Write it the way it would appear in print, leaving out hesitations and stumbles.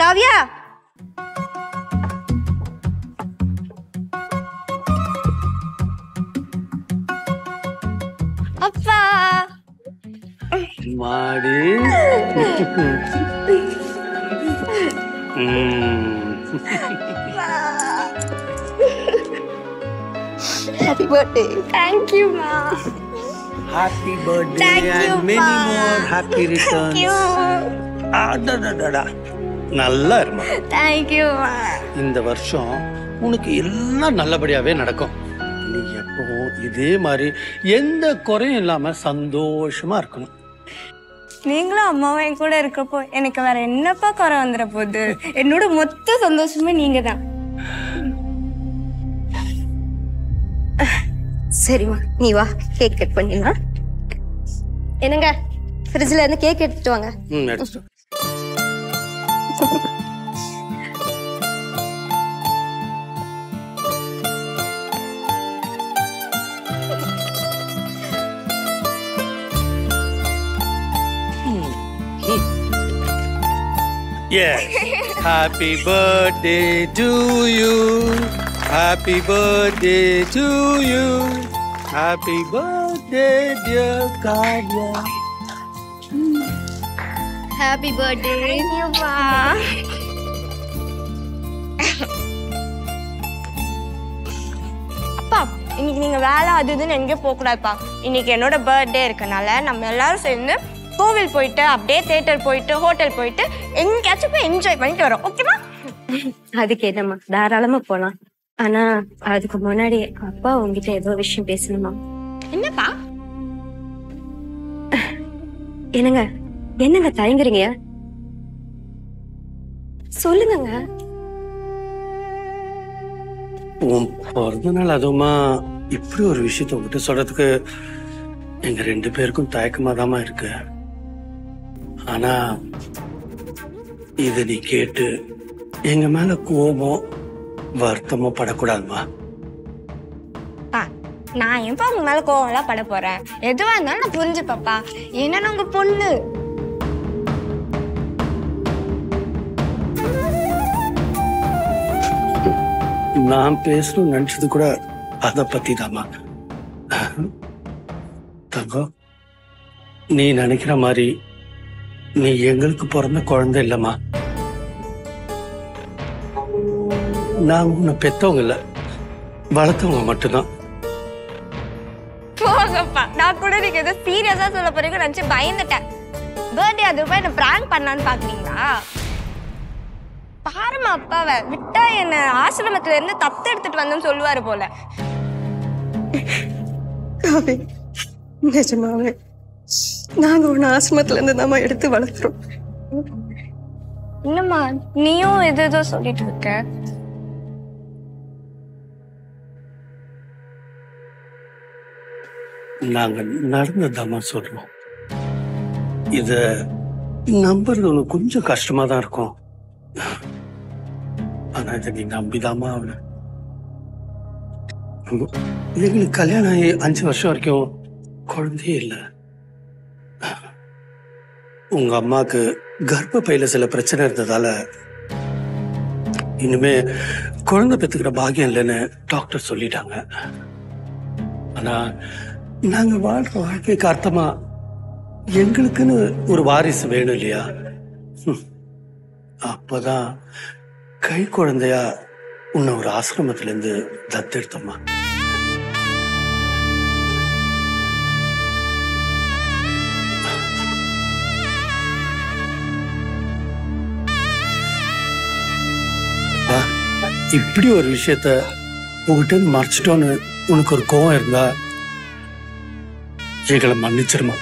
காவியா அப்பா மாடி Happy birthday. Thank you, ma. Happy birthday. Thank you, and many more happy returns. Thank you. நல்லா இருமா. Thank you, ma. இந்த வருஷம் உனக்கு எல்லாம் நல்லபடியாவே நடக்கும். நீ எப்பவும் இதே மாதிரி எந்த குறையும் இல்லாம சந்தோஷமா இருக்கணும். நீங்களும் அம்மாவும் என் கூட இருக்கப்போ எனக்கு வேற என்னப்பா குறை வந்துட போகுது. என்னோட மொத்த சந்தோஷமே நீங்க தான். சரிம்மா நீ வா கேக் கட் பண்ணிடலாம். என்னங்க ஃப்ரிட்ஜ்ல இருந்து கேக் எடுத்துட்டு வாங்க. எடுத்துட்டு Yes. Happy birthday to you. Happy birthday to you. Happy birthday, dear Kavya. Happy birthday. Thank you, ma. அப்பா இன்னைக்கு நீங்க வேலை அது இதுன்னு எங்கே போக கூடாதுப்பா. இன்னைக்கு என்னோட பர்த்டே இருக்கனால நம்ம எல்லாரும் சேர்ந்து கோவில் போயிட்டு அப்படியே தியேட்டர் போயிட்டு ஹோட்டல் போயிட்டு எங்கேயாச்சும் போய் என்ஜாய் பண்ணிட்டு வரோம். ஓகேவா? அதுக்கு என்னம்மா தாராளமா போலாம். ஆனா அதுக்கு முன்னாடி அப்பா உங்ககிட்ட ஏதோ விஷயம் பேசணுமா? என்னப்பா? என்னங்க என்னங்க தயங்குறீங்க? சொல்லுங்க. உன் பிறந்த நாள் அதுவுமா இப்படி ஒரு விஷயத்த உங்ககிட்ட சொல்றதுக்கு எங்க 2 பேருக்கும் தயக்கமாதாமா இருக்கு. ஆனா இத நீ கேட்டு எங்க மேல கோபம் வருத்தமோ படக்கூடாதுமா. நான் ஏன்பா உங்க மேல கோவம் எல்லாம் பட போறேன்? எதுவா இருந்தாலும் நான் புரிஞ்சுப்பா. என்னன்னு உங்க பொண்ணு நான் பேசணும்னு நினைச்சது கூட அத பத்தி தாமா. தங்கம் நீ நினைக்கிற மாதிரி நீ எங்களுக்கு பிறந்த குழந்தை இல்லம்மா. நான் உன்னை பெத்தவங்க இல்ல, வளர்த்தவங்க மட்டும்தான். போங்கப்பா. நான் கூட நீங்க ஏதோ சீரியஸா சொல்ல போறீங்க நினைச்சு பயந்துட்டேன். பர்த்டே அது போய் என்ன பிராங்க் பண்ணான்னு பாக்குறீங்களா? பாருமா அப்பாவை விட்டா என்ன ஆசிரமத்துல இருந்து தத்து எடுத்துட்டு வந்தோன்னு சொல்லுவாரு போல. நிஜமாவே நாங்க உன்னை ஆசிரமத்துல இருந்து தான் எடுத்து வளர்க்குறோம். என்னம்மா நீயும் ஏதோ சொல்லிட்டு இருக்க? நாங்க நடந்ததாமா சொல்றோம். இத நம்புறது உனக்கு கொஞ்சம் கஷ்டமா தான் இருக்கும். ஆனா இதை நீ நம்பிதாமா அவன. எங்களுக்கு கல்யாணம் ஆகி 5 வருஷம் வரைக்கும் குழந்தையே இல்லை. உங்க அம்மாக்கு கர்ப்பப்பையில சில பிரச்சனை இருந்ததால இனிமே குழந்தை பெத்துக்கிற பாக்கியம் இல்லைன்னு டாக்டர் சொல்லிட்டாங்க. ஆனா நாங்க வாழ்ற வாழ்க்கைக்கு அர்த்தமா எங்களுக்குன்னு ஒரு வாரிசு வேணும் இல்லையா? அப்பதான் கை குழந்தையா உன்னை ஒரு ஆசிரமத்துல இருந்து தத்தெடுத்தோமா. இப்படி ஒரு விஷயத்த உங்ககிட்ட மறைச்சிட்டோன்னு உனக்கு ஒரு கோவம் இருந்தா எங்களை மன்னிச்சிருமா.